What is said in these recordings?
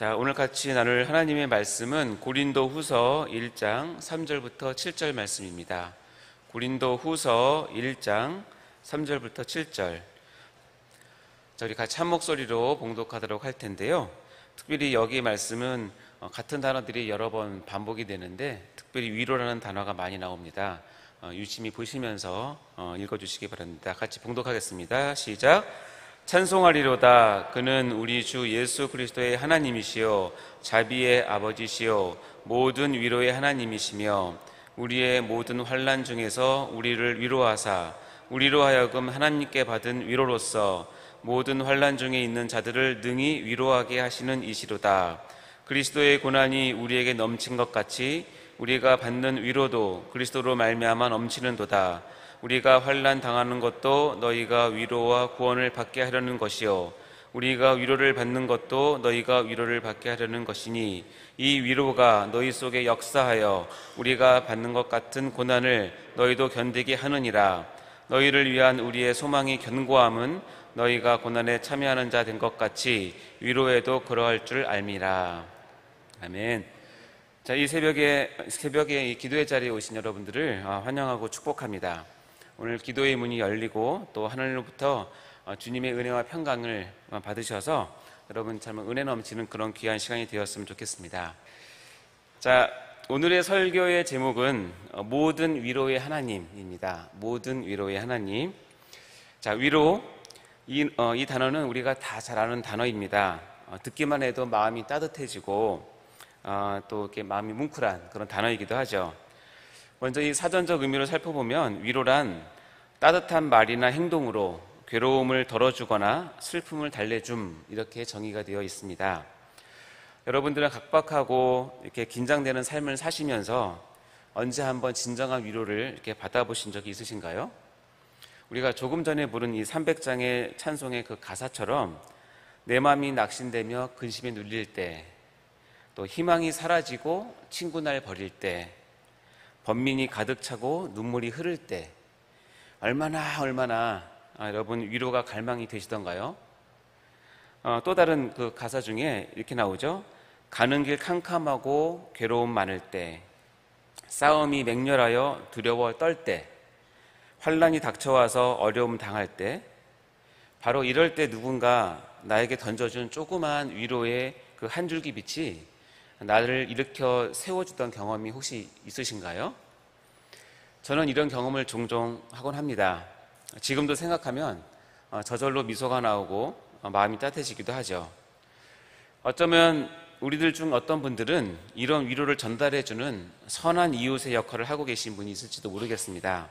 자, 오늘 같이 나눌 하나님의 말씀은 고린도후서 1장 3절부터 7절 말씀입니다. 고린도후서 1장 3절부터 7절. 자, 우리 같이 한 목소리로 봉독하도록 할 텐데요. 특별히 여기 말씀은 같은 단어들이 여러 번 반복이 되는데 특별히 위로라는 단어가 많이 나옵니다. 유심히 보시면서 읽어주시기 바랍니다. 같이 봉독하겠습니다. 시작. 찬송하리로다. 그는 우리 주 예수 그리스도의 하나님이시요 자비의 아버지시요 모든 위로의 하나님이시며 우리의 모든 환난 중에서 우리를 위로하사 우리로 하여금 하나님께 받은 위로로서 모든 환난 중에 있는 자들을 능히 위로하게 하시는 이시로다. 그리스도의 고난이 우리에게 넘친 것 같이 우리가 받는 위로도 그리스도로 말미암아 넘치는도다. 우리가 환난 당하는 것도 너희가 위로와 구원을 받게 하려는 것이요 우리가 위로를 받는 것도 너희가 위로를 받게 하려는 것이니 이 위로가 너희 속에 역사하여 우리가 받는 것 같은 고난을 너희도 견디게 하느니라. 너희를 위한 우리의 소망이 견고함은 너희가 고난에 참여하는 자 된 것 같이 위로에도 그러할 줄 알미라. 아멘. 자, 이 새벽에 이 기도의 자리에 오신 여러분들을 환영하고 축복합니다. 오늘 기도의 문이 열리고 또 하늘로부터 주님의 은혜와 평강을 받으셔서 여러분 참 은혜 넘치는 그런 귀한 시간이 되었으면 좋겠습니다. 자, 오늘의 설교의 제목은 모든 위로의 하나님입니다. 모든 위로의 하나님. 자, 위로, 이 단어는 우리가 다 잘 아는 단어입니다. 듣기만 해도 마음이 따뜻해지고 또 이렇게 마음이 뭉클한 그런 단어이기도 하죠. 먼저 이 사전적 의미로 살펴보면 위로란 따뜻한 말이나 행동으로 괴로움을 덜어주거나 슬픔을 달래줌, 이렇게 정의가 되어 있습니다. 여러분들은 각박하고 이렇게 긴장되는 삶을 사시면서 언제 한번 진정한 위로를 이렇게 받아보신 적이 있으신가요? 우리가 조금 전에 부른 이 300장의 찬송의 그 가사처럼 내 마음이 낙심되며 근심에 눌릴 때, 또 희망이 사라지고 친구 날 버릴 때, 번민이 가득 차고 눈물이 흐를 때 얼마나 여러분 위로가 갈망이 되시던가요? 또 다른 그 가사 중에 이렇게 나오죠. 가는 길 캄캄하고 괴로움 많을 때, 싸움이 맹렬하여 두려워 떨 때, 환난이 닥쳐와서 어려움 당할 때, 바로 이럴 때 누군가 나에게 던져준 조그만 위로의 그 한 줄기 빛이 나를 일으켜 세워주던 경험이 혹시 있으신가요? 저는 이런 경험을 종종 하곤 합니다. 지금도 생각하면 저절로 미소가 나오고 마음이 따뜻해지기도 하죠. 어쩌면 우리들 중 어떤 분들은 이런 위로를 전달해주는 선한 이웃의 역할을 하고 계신 분이 있을지도 모르겠습니다.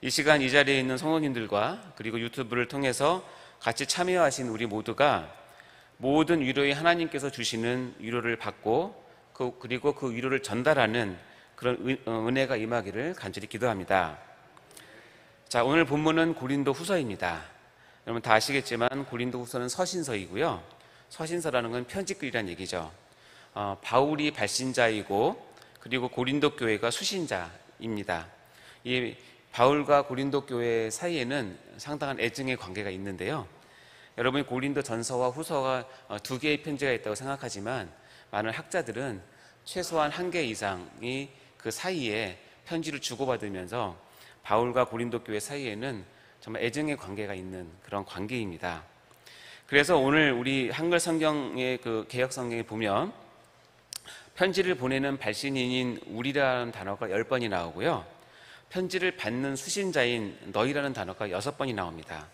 이 시간 이 자리에 있는 성도님들과 그리고 유튜브를 통해서 같이 참여하신 우리 모두가 모든 위로의 하나님께서 주시는 위로를 받고 그리고 그 위로를 전달하는 그런 은혜가 임하기를 간절히 기도합니다. 자, 오늘 본문은 고린도후서입니다. 여러분 다 아시겠지만 고린도후서는 서신서이고요. 서신서라는 건 편지글이란 얘기죠. 바울이 발신자이고 그리고 고린도 교회가 수신자입니다. 이 바울과 고린도 교회 사이에는 상당한 애증의 관계가 있는데요. 여러분이 고린도 전서와 후서가 두 개의 편지가 있다고 생각하지만 많은 학자들은 최소한 한 개 이상이 그 사이에 편지를 주고받으면서 바울과 고린도 교회 사이에는 정말 애증의 관계가 있는 그런 관계입니다. 그래서 오늘 우리 한글 성경의 그 개역 성경에 보면 편지를 보내는 발신인인 우리라는 단어가 10번이 나오고요. 편지를 받는 수신자인 너희라는 단어가 6번이 나옵니다.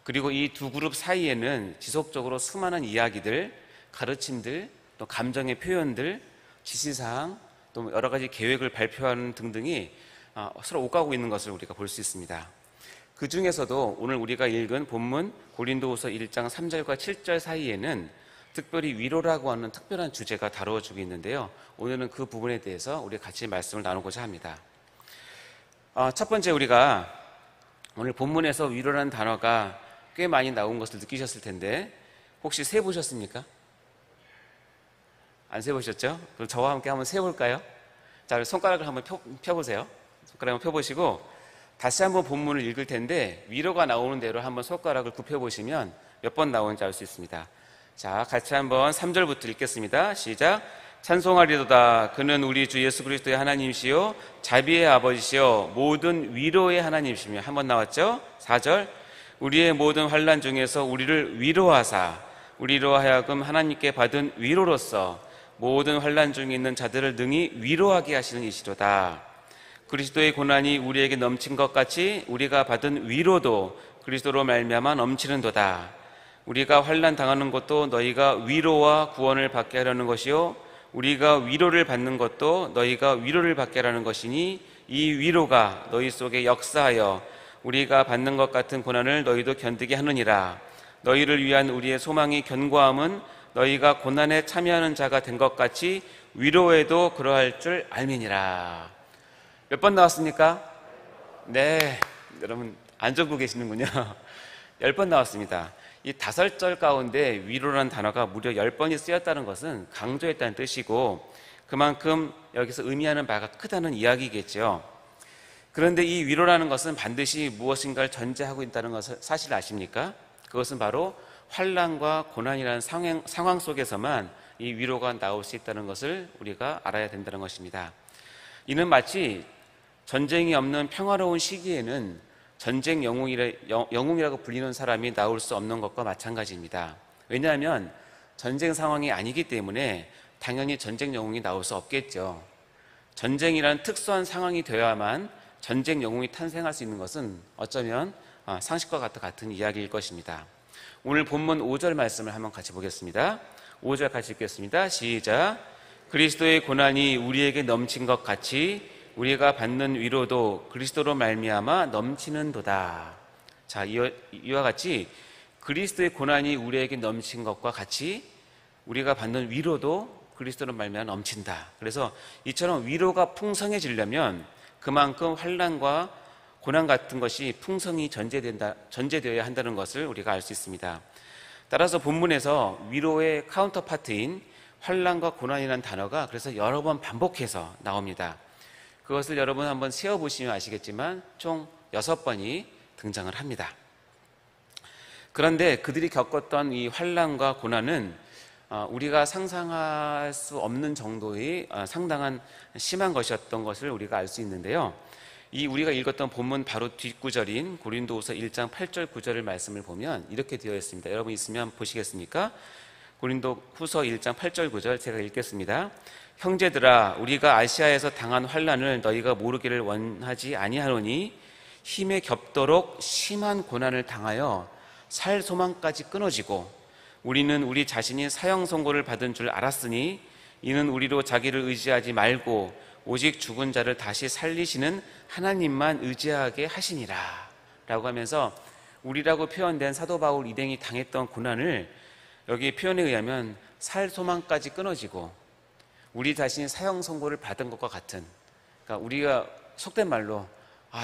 그리고 이 두 그룹 사이에는 지속적으로 수많은 이야기들, 가르침들, 또 감정의 표현들, 지시사항, 또 여러 가지 계획을 발표하는 등등이 서로 오가고 있는 것을 우리가 볼 수 있습니다. 그 중에서도 오늘 우리가 읽은 본문 고린도후서 1장 3절과 7절 사이에는 특별히 위로라고 하는 특별한 주제가 다루어지고 있는데요. 오늘은 그 부분에 대해서 우리 같이 말씀을 나누고자 합니다. 첫 번째, 우리가 오늘 본문에서 위로라는 단어가 꽤 많이 나온 것을 느끼셨을 텐데 혹시 세보셨습니까? 안 세보셨죠? 그럼 저와 함께 한번 세볼까요? 자, 손가락을 한번 펴보세요. 손가락을 펴보시고 다시 한번 본문을 읽을 텐데 위로가 나오는 대로 한번 손가락을 굽혀보시면 몇 번 나오는지 알 수 있습니다. 자, 같이 한번 3절부터 읽겠습니다. 시작. 찬송하리로다. 그는 우리 주 예수 그리스도의 하나님이시요 자비의 아버지시요 모든 위로의 하나님이시며. 한번 나왔죠? 4절. 우리의 모든 환난 중에서 우리를 위로하사 우리로 하여금 하나님께 받은 위로로서 모든 환난 중에 있는 자들을 능히 위로하게 하시는 이시로다. 그리스도의 고난이 우리에게 넘친 것 같이 우리가 받은 위로도 그리스도로 말미암아 넘치는도다. 우리가 환난 당하는 것도 너희가 위로와 구원을 받게 하려는 것이요 우리가 위로를 받는 것도 너희가 위로를 받게 하려는 것이니 이 위로가 너희 속에 역사하여 우리가 받는 것 같은 고난을 너희도 견디게 하느니라. 너희를 위한 우리의 소망이 견고함은 너희가 고난에 참여하는 자가 된 것 같이 위로에도 그러할 줄 알미니라. 몇 번 나왔습니까? 네, 여러분 안 적고 계시는군요. 10번 나왔습니다. 이 5절 가운데 위로라는 단어가 무려 10번이 쓰였다는 것은 강조했다는 뜻이고 그만큼 여기서 의미하는 바가 크다는 이야기겠죠. 그런데 이 위로라는 것은 반드시 무엇인가를 전제하고 있다는 것을 사실 아십니까? 그것은 바로 환난과 고난이라는 상황 속에서만 이 위로가 나올 수 있다는 것을 우리가 알아야 된다는 것입니다. 이는 마치 전쟁이 없는 평화로운 시기에는 전쟁 영웅이라고 불리는 사람이 나올 수 없는 것과 마찬가지입니다. 왜냐하면 전쟁 상황이 아니기 때문에 당연히 전쟁 영웅이 나올 수 없겠죠. 전쟁이란 특수한 상황이 되어야만 전쟁 영웅이 탄생할 수 있는 것은 어쩌면 상식과 같은 이야기일 것입니다. 오늘 본문 5절 말씀을 한번 같이 보겠습니다. 5절 같이 읽겠습니다. 시작. 그리스도의 고난이 우리에게 넘친 것 같이 우리가 받는 위로도 그리스도로 말미암아 넘치는도다. 자, 이와 같이 그리스도의 고난이 우리에게 넘친 것과 같이 우리가 받는 위로도 그리스도로 말미암아 넘친다. 그래서 이처럼 위로가 풍성해지려면 그만큼 환난과 고난 같은 것이 풍성히 전제되어야 한다는 것을 우리가 알 수 있습니다. 따라서 본문에서 위로의 카운터파트인 환난과 고난이라는 단어가 그래서 여러 번 반복해서 나옵니다. 그것을 여러분 한번 세어보시면 아시겠지만 총 6번이 등장을 합니다. 그런데 그들이 겪었던 이 환난과 고난은 우리가 상상할 수 없는 정도의 상당한 심한 것이었던 것을 우리가 알 수 있는데요. 이 우리가 읽었던 본문 바로 뒷구절인 고린도후서 1장 8절 9절의 말씀을 보면 이렇게 되어 있습니다. 여러분 있으면 보시겠습니까? 고린도후서 1장 8절 9절 제가 읽겠습니다. 형제들아, 우리가 아시아에서 당한 환난을 너희가 모르기를 원하지 아니하노니 힘에 겹도록 심한 고난을 당하여 살 소망까지 끊어지고 우리는 우리 자신이 사형 선고를 받은 줄 알았으니 이는 우리로 자기를 의지하지 말고 오직 죽은 자를 다시 살리시는 하나님만 의지하게 하시니라 라고 하면서 우리라고 표현된 사도 바울 일행이 당했던 고난을 여기 표현에 의하면 살 소망까지 끊어지고 우리 자신이 사형 선고를 받은 것과 같은, 그러니까 우리가 속된 말로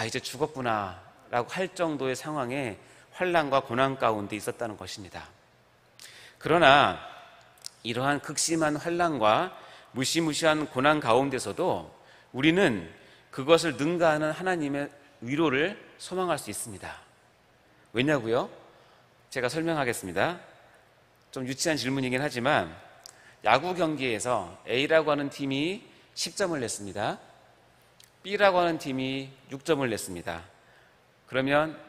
이제 죽었구나 라고 할 정도의 상황에 환난과 고난 가운데 있었다는 것입니다. 그러나 이러한 극심한 환난과 무시무시한 고난 가운데서도 우리는 그것을 능가하는 하나님의 위로를 소망할 수 있습니다. 왜냐고요? 제가 설명하겠습니다. 좀 유치한 질문이긴 하지만 야구 경기에서 A라고 하는 팀이 10점을 냈습니다. B라고 하는 팀이 6점을 냈습니다. 그러면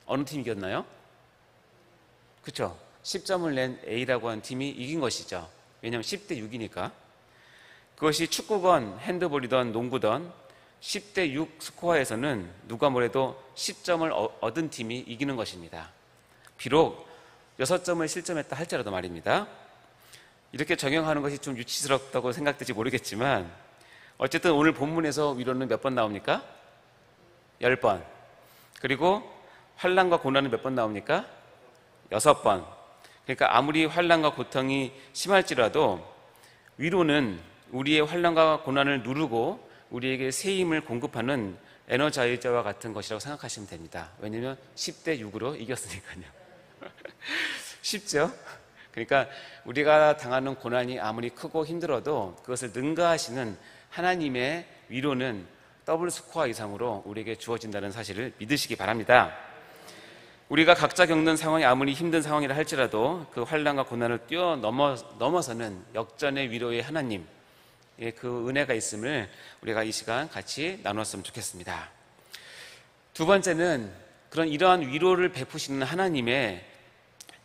어느 팀이 이겼나요? 그렇죠? 10점을 낸 A라고 하는 팀이 이긴 것이죠. 왜냐하면 10대 6이니까. 그것이 축구건 핸드볼이던 농구던 10대 6 스코어에서는 누가 뭐래도 10점을 얻은 팀이 이기는 것입니다. 비록 6점을 실점했다 할지라도 말입니다. 이렇게 적용하는 것이 좀 유치스럽다고 생각될지 모르겠지만 어쨌든 오늘 본문에서 위로는 몇 번 나옵니까? 10번. 그리고 환난과 고난은 몇 번 나옵니까? 6번. 그러니까 아무리 환난과 고통이 심할지라도 위로는 우리의 환난과 고난을 누르고 우리에게 새 힘을 공급하는 에너자이저와 같은 것이라고 생각하시면 됩니다. 왜냐하면 10대 6으로 이겼으니까요. 쉽죠? 그러니까 우리가 당하는 고난이 아무리 크고 힘들어도 그것을 능가하시는 하나님의 위로는 더블 스코어 이상으로 우리에게 주어진다는 사실을 믿으시기 바랍니다. 우리가 각자 겪는 상황이 아무리 힘든 상황이라 할지라도 그 환난과 고난을 넘어서는 역전의 위로의 하나님, 그 은혜가 있음을 우리가 이 시간 같이 나눴으면 좋겠습니다. 두 번째는 이러한 위로를 베푸시는 하나님의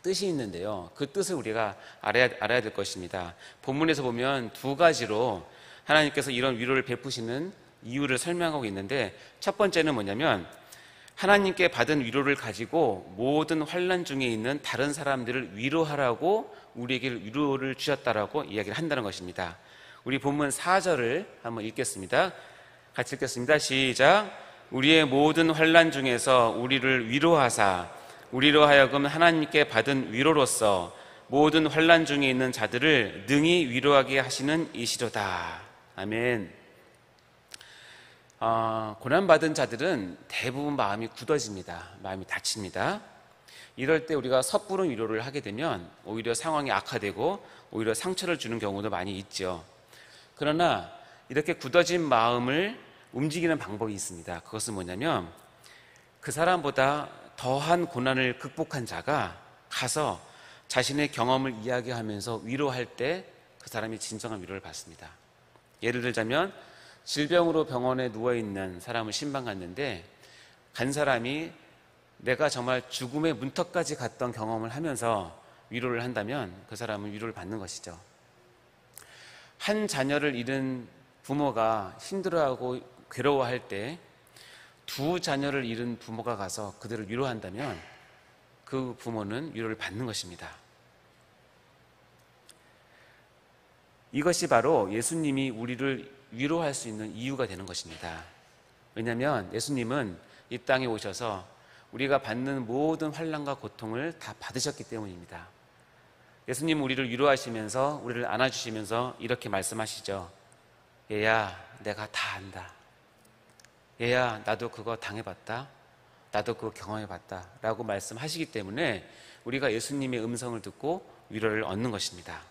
뜻이 있는데요. 그 뜻을 우리가 알아야 될 것입니다. 본문에서 보면 두 가지로 하나님께서 이런 위로를 베푸시는 이유를 설명하고 있는데, 첫 번째는 뭐냐면 하나님께 받은 위로를 가지고 모든 환난 중에 있는 다른 사람들을 위로하라고 우리에게 위로를 주셨다라고 이야기를 한다는 것입니다. 우리 본문 4절을 한번 읽겠습니다. 같이 읽겠습니다. 시작. 우리의 모든 환난 중에서 우리를 위로하사 우리로 하여금 하나님께 받은 위로로서 모든 환난 중에 있는 자들을 능히 위로하게 하시는 이시로다. 아멘. 고난받은 자들은 대부분 마음이 굳어집니다. 마음이 다칩니다. 이럴 때 우리가 섣부른 위로를 하게 되면 오히려 상황이 악화되고 오히려 상처를 주는 경우도 많이 있죠. 그러나 이렇게 굳어진 마음을 움직이는 방법이 있습니다. 그것은 뭐냐면 그 사람보다 더한 고난을 극복한 자가 가서 자신의 경험을 이야기하면서 위로할 때 그 사람이 진정한 위로를 받습니다. 예를 들자면 질병으로 병원에 누워있는 사람을 신방 갔는데 간 사람이 내가 정말 죽음의 문턱까지 갔던 경험을 하면서 위로를 한다면 그 사람은 위로를 받는 것이죠. 한 자녀를 잃은 부모가 힘들어하고 괴로워할 때 두 자녀를 잃은 부모가 가서 그들을 위로한다면 그 부모는 위로를 받는 것입니다. 이것이 바로 예수님이 우리를 위로할 수 있는 이유가 되는 것입니다. 왜냐하면 예수님은 이 땅에 오셔서 우리가 받는 모든 환난과 고통을 다 받으셨기 때문입니다. 예수님은 우리를 위로하시면서 우리를 안아주시면서 이렇게 말씀하시죠. 얘야, 내가 다 안다. 얘야, 나도 그거 당해봤다. 나도 그거 경험해봤다. 라고 말씀하시기 때문에 우리가 예수님의 음성을 듣고 위로를 얻는 것입니다.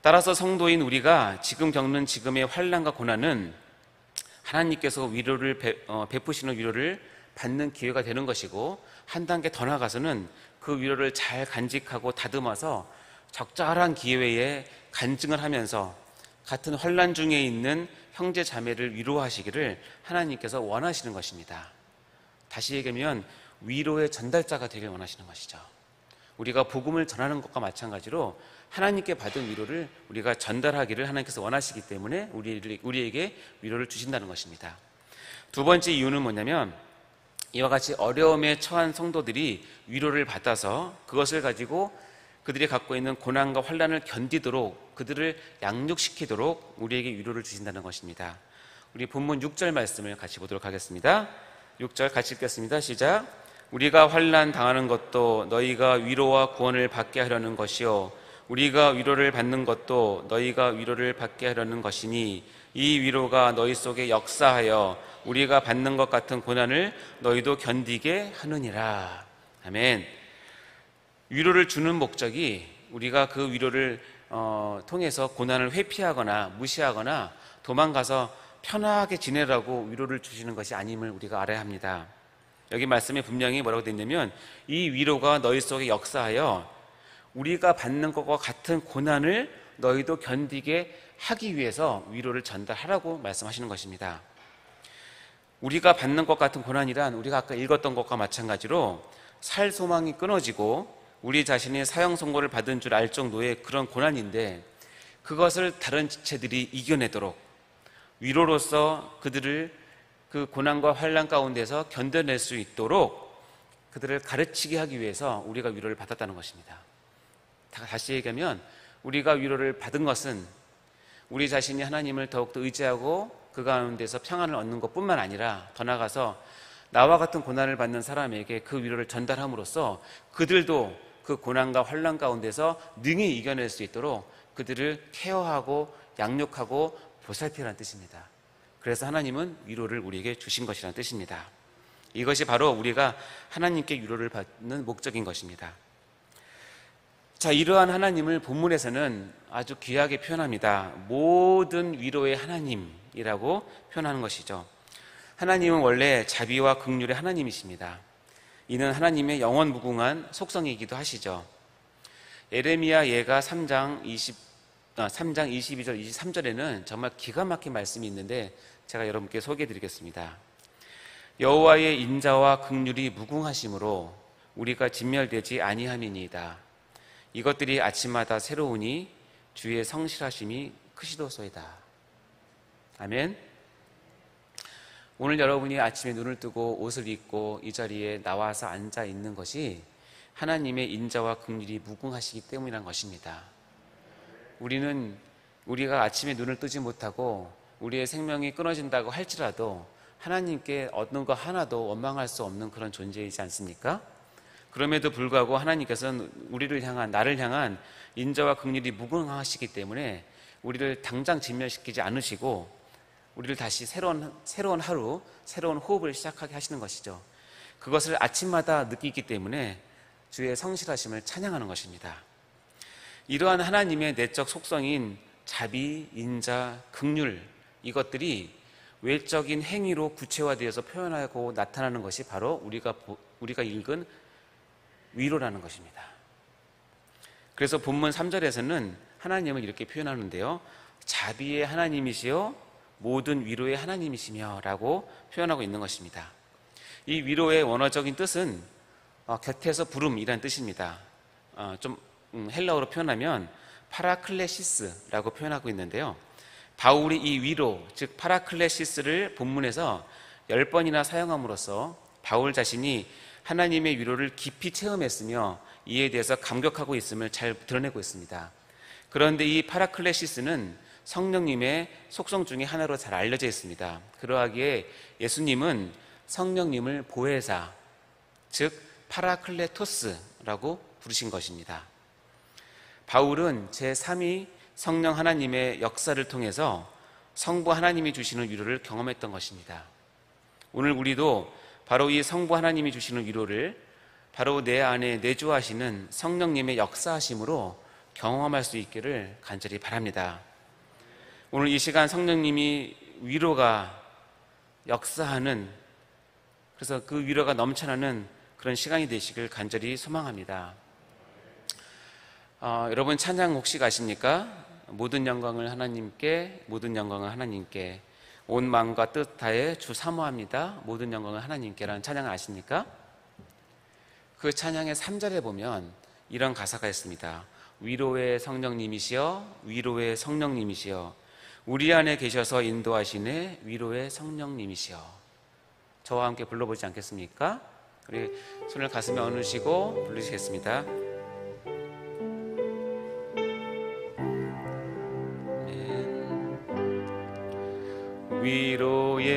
따라서 성도인 우리가 지금 겪는 지금의 환난과 고난은 하나님께서 위로를 베푸시는 위로를 받는 기회가 되는 것이고, 한 단계 더 나아가서는 그 위로를 잘 간직하고 다듬어서 적절한 기회에 간증을 하면서 같은 환난 중에 있는 형제 자매를 위로하시기를 하나님께서 원하시는 것입니다. 다시 얘기하면 위로의 전달자가 되길 원하시는 것이죠. 우리가 복음을 전하는 것과 마찬가지로 하나님께 받은 위로를 우리가 전달하기를 하나님께서 원하시기 때문에 우리에게 위로를 주신다는 것입니다. 두 번째 이유는 뭐냐면 이와 같이 어려움에 처한 성도들이 위로를 받아서 그것을 가지고 그들이 갖고 있는 고난과 환난을 견디도록, 그들을 양육시키도록 우리에게 위로를 주신다는 것입니다. 우리 본문 6절 말씀을 같이 보도록 하겠습니다. 6절 같이 읽겠습니다. 시작. 우리가 환난 당하는 것도 너희가 위로와 구원을 받게 하려는 것이요 우리가 위로를 받는 것도 너희가 위로를 받게 하려는 것이니 이 위로가 너희 속에 역사하여 우리가 받는 것 같은 고난을 너희도 견디게 하느니라. 아멘. 위로를 주는 목적이 우리가 그 위로를 통해서 고난을 회피하거나 무시하거나 도망가서 편하게 지내라고 위로를 주시는 것이 아님을 우리가 알아야 합니다. 여기 말씀에 분명히 뭐라고 되어 있냐면 이 위로가 너희 속에 역사하여 우리가 받는 것과 같은 고난을 너희도 견디게 하기 위해서 위로를 전달하라고 말씀하시는 것입니다. 우리가 받는 것 같은 고난이란 우리가 아까 읽었던 것과 마찬가지로 살 소망이 끊어지고 우리 자신이 사형 선고를 받은 줄 알 정도의 그런 고난인데, 그것을 다른 지체들이 이겨내도록 위로로서 그들을 그 고난과 환난 가운데서 견뎌낼 수 있도록 그들을 가르치게 하기 위해서 우리가 위로를 받았다는 것입니다. 다시 얘기하면 우리가 위로를 받은 것은 우리 자신이 하나님을 더욱더 의지하고 그 가운데서 평안을 얻는 것뿐만 아니라 더 나아가서 나와 같은 고난을 받는 사람에게 그 위로를 전달함으로써 그들도 그 고난과 환난 가운데서 능히 이겨낼 수 있도록 그들을 케어하고 양육하고 보살피라는 뜻입니다. 그래서 하나님은 위로를 우리에게 주신 것이라는 뜻입니다. 이것이 바로 우리가 하나님께 위로를 받는 목적인 것입니다. 자, 이러한 하나님을 본문에서는 아주 귀하게 표현합니다. 모든 위로의 하나님이라고 표현하는 것이죠. 하나님은 원래 자비와 긍휼의 하나님이십니다. 이는 하나님의 영원 무궁한 속성이기도 하시죠. 예레미야 예가 3장 22절 23절에는 정말 기가 막힌 말씀이 있는데 제가 여러분께 소개해 드리겠습니다. 여호와의 인자와 긍휼이 무궁하심으로 우리가 진멸되지 아니함이니이다. 이것들이 아침마다 새로우니 주의 성실하심이 크시도소이다. 아멘. 오늘 여러분이 아침에 눈을 뜨고 옷을 입고 이 자리에 나와서 앉아 있는 것이 하나님의 인자와 긍휼이 무궁하시기 때문이란 것입니다. 우리가 아침에 눈을 뜨지 못하고 우리의 생명이 끊어진다고 할지라도 하나님께 얻는 것 하나도 원망할 수 없는 그런 존재이지 않습니까? 그럼에도 불구하고 하나님께서는 나를 향한 인자와 긍휼이 무궁하시기 때문에 우리를 당장 진멸시키지 않으시고 우리를 다시 새로운 하루, 새로운 호흡을 시작하게 하시는 것이죠. 그것을 아침마다 느끼기 때문에 주의 성실하심을 찬양하는 것입니다. 이러한 하나님의 내적 속성인 자비, 인자, 긍휼, 이것들이 외적인 행위로 구체화되어서 표현하고 나타나는 것이 바로 우리가 읽은 위로라는 것입니다. 그래서 본문 3절에서는 하나님을 이렇게 표현하는데요, 자비의 하나님이시요 모든 위로의 하나님이시며 라고 표현하고 있는 것입니다. 이 위로의 원어적인 뜻은 곁에서 부름이라는 뜻입니다. 헬라어로 표현하면 파라클레시스라고 표현하고 있는데요, 바울이 이 위로, 즉 파라클레시스를 본문에서 10번이나 사용함으로써 바울 자신이 하나님의 위로를 깊이 체험했으며 이에 대해서 감격하고 있음을 잘 드러내고 있습니다. 그런데 이 파라클레시스는 성령님의 속성 중에 하나로 잘 알려져 있습니다. 그러하기에 예수님은 성령님을 보혜사, 즉 파라클레토스라고 부르신 것입니다. 바울은 제3위 성령 하나님의 역사를 통해서 성부 하나님이 주시는 위로를 경험했던 것입니다. 오늘 우리도 바로 이 성부 하나님이 주시는 위로를 바로 내 안에 내주하시는 성령님의 역사하심으로 경험할 수 있기를 간절히 바랍니다. 오늘 이 시간 성령님이 위로가 역사하는, 그래서 그 위로가 넘쳐나는 그런 시간이 되시길 간절히 소망합니다. 여러분 찬양 혹시 가십니까? 모든 영광을 하나님께, 모든 영광을 하나님께, 온 마음과 뜻 다해 주 사모합니다. 모든 영광을 하나님께라는 찬양을 아십니까? 그 찬양의 3절에 보면 이런 가사가 있습니다. 위로의 성령님이시여, 위로의 성령님이시여, 우리 안에 계셔서 인도하시네, 위로의 성령님이시여. 저와 함께 불러보지 않겠습니까? 우리 손을 가슴에 얹으시고 부르시겠습니다. 위로의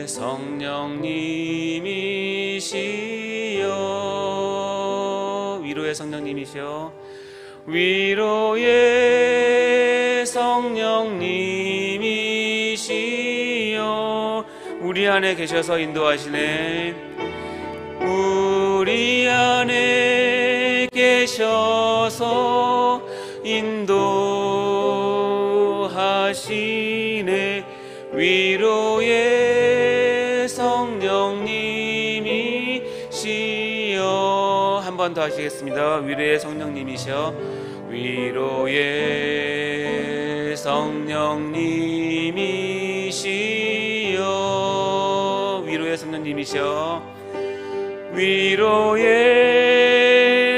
성령님이시여, 위로의 성령님이시여, 위로의 성령님이시여, 우리 안에 계셔서 인도하시네, 우리 안에 계셔서 인도하시네, 위로의 성령님이시여. 한 번 더 하시겠습니다. 위로의 성령님이시여, 위로의 성령님이시여, 위로의 성령님이시여, 위로의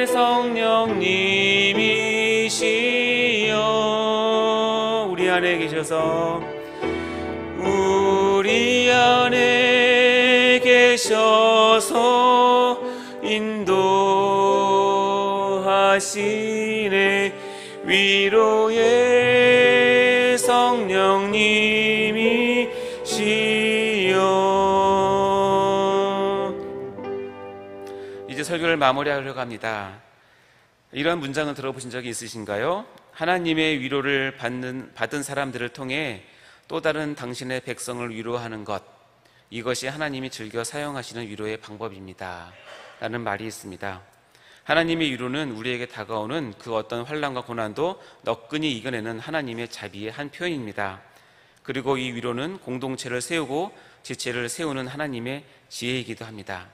성령님이시여, 우리 안에 계셔서, 우리 안에 계셔서 인도하시네, 위로의 성령님이시여. 이제 설교를 마무리하려고 합니다. 이런 문장을 들어보신 적이 있으신가요? 하나님의 위로를 받은 사람들을 통해 또 다른 당신의 백성을 위로하는 것, 이것이 하나님이 즐겨 사용하시는 위로의 방법입니다 라는 말이 있습니다. 하나님의 위로는 우리에게 다가오는 그 어떤 환난과 고난도 너끈히 이겨내는 하나님의 자비의 한 표현입니다. 그리고 이 위로는 공동체를 세우고 지체를 세우는 하나님의 지혜이기도 합니다.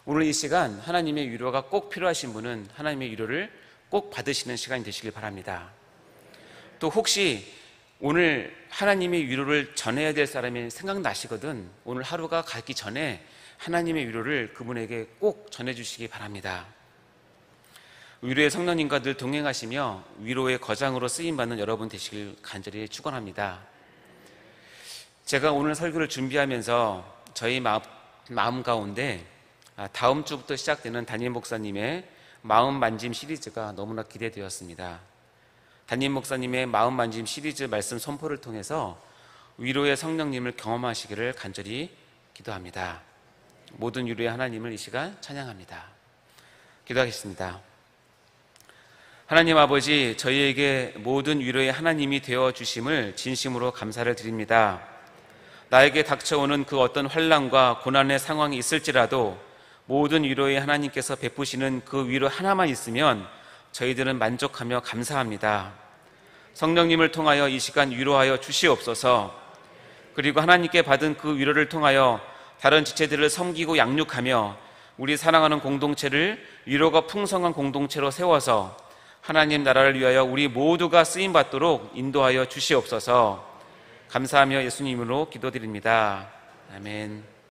오늘 이 시간 하나님의 위로가 꼭 필요하신 분은 하나님의 위로를 꼭 받으시는 시간이 되시길 바랍니다. 또 혹시 오늘 하나님의 위로를 전해야 될 사람이 생각나시거든 오늘 하루가 가기 전에 하나님의 위로를 그분에게 꼭 전해주시기 바랍니다. 위로의 성령님과 늘 동행하시며 위로의 거장으로 쓰임받는 여러분 되시길 간절히 축원합니다. 제가 오늘 설교를 준비하면서 저희 마음 가운데 다음 주부터 시작되는 담임 목사님의 마음 만짐 시리즈가 너무나 기대되었습니다. 담임 목사님의 마음 만짐 시리즈 말씀 선포를 통해서 위로의 성령님을 경험하시기를 간절히 기도합니다. 모든 위로의 하나님을 이 시간 찬양합니다. 기도하겠습니다. 하나님 아버지, 저희에게 모든 위로의 하나님이 되어주심을 진심으로 감사를 드립니다. 나에게 닥쳐오는 그 어떤 환난과 고난의 상황이 있을지라도 모든 위로의 하나님께서 베푸시는 그 위로 하나만 있으면 저희들은 만족하며 감사합니다. 성령님을 통하여 이 시간 위로하여 주시옵소서. 그리고 하나님께 받은 그 위로를 통하여 다른 지체들을 섬기고 양육하며 우리 사랑하는 공동체를 위로가 풍성한 공동체로 세워서 하나님 나라를 위하여 우리 모두가 쓰임받도록 인도하여 주시옵소서. 감사하며 예수님으로 기도드립니다. 아멘.